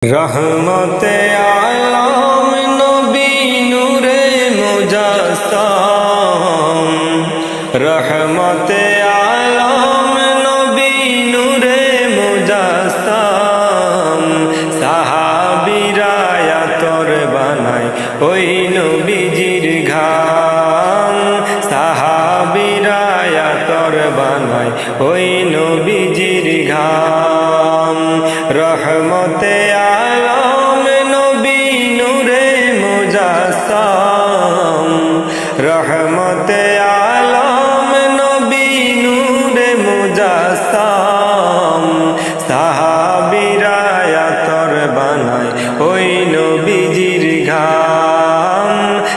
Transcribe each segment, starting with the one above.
रहमते आलम नबी नूरे मुजस्सम। रहमते आलम नबी नूरे मुजस्सम। साहाबीरा यातर बानाय ओई नबीजिर घाम। साहाबीरा यातर बानाय ओई नबीजिर घाम। रहमते आलम नबी नूरे मुजस्सम। रहमते आलम नबी नूरे मुजस्सम। साहाबीरा यातर बानाय ओई नबीजिर घाम।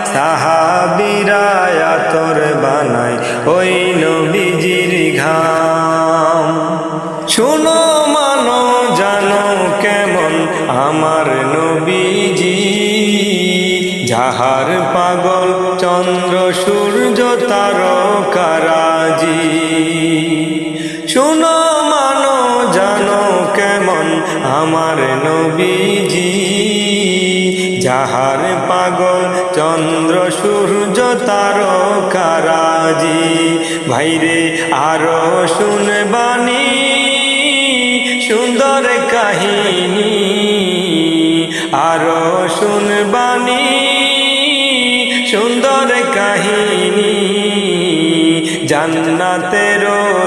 साहाबीरा यातर बानाय ओई नबीजिर घाम। শুনো মানো জানো কেমন আমার নবীজি, যাহার পাগল চন্দ্র সূর্য তারকারাজি। শুনো মানো জানো কেমন আমার নবীজি, যাহার পাগল চন্দ্র সূর্য তারকারাজি। ভাইরে আরো শুনবানি সুন্দর কাহিনী, আরো শুনবানি সুন্দর কাহিনী। জান্নাতের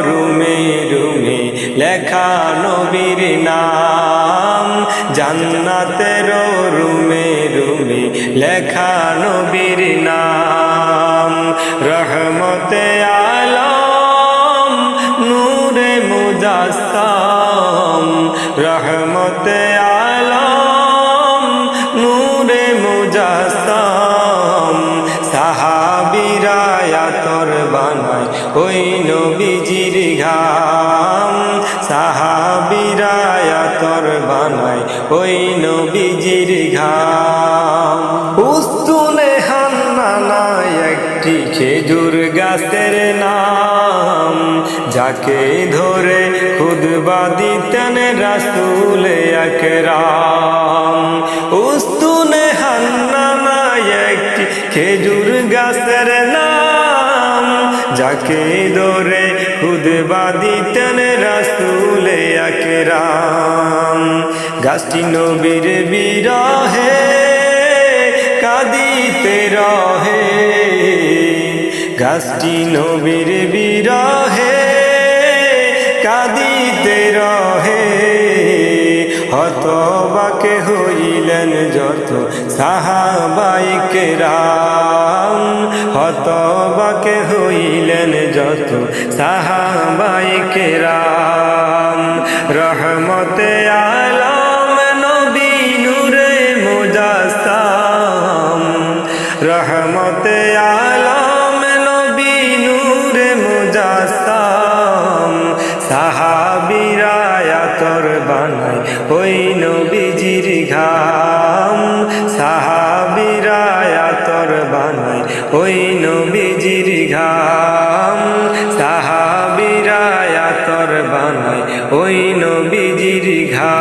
রুমে রুমে লেখা নবীর নাম। জান্নাতের রুমে রুমে লেখা নবীর নাম। রহমতে আলম নূরে মুজস্সম। रहमते आलम नूरे मुजस्सम। साहाबीरा यातर बानाय ओई नबीजिर घाम। साहाबीरा यातर बानाय ओई नबीजिर घाम। उस्तुने हान्नाना একটি খেজুর গাছের নাম, যাকে ধরে খুতবা দিতেন রাসূল আকরাম। উস্তুনে হান্নানা একটি খেজুর গাছের নাম, যাকে ধরে খুতবা দিতেন রাসূল আকরাম। গাছটি নবীর বিরহে কাঁদিতে রহে। গাছটি নবীর বিরহে কাঁদিতে রহে। হতবাকে হইলেন যত সাহাবায়ে কেরাম। হতবাকে হইলেন যত সাহাবায়ে কেরাম। রহমতে আলম নবী নূরে মুজস্সম। রহমতে আলম নবী নূরে মুজস্সম। সাহাবীরা ইয়াতর বানায় ওই নবীজির ঘাম। সাহাবীরা ইয়াতর বানায় ওই নবীজির ঘাম। সাহাবীরা ইয়াতর বানায় ওই নবীজির ঘাম।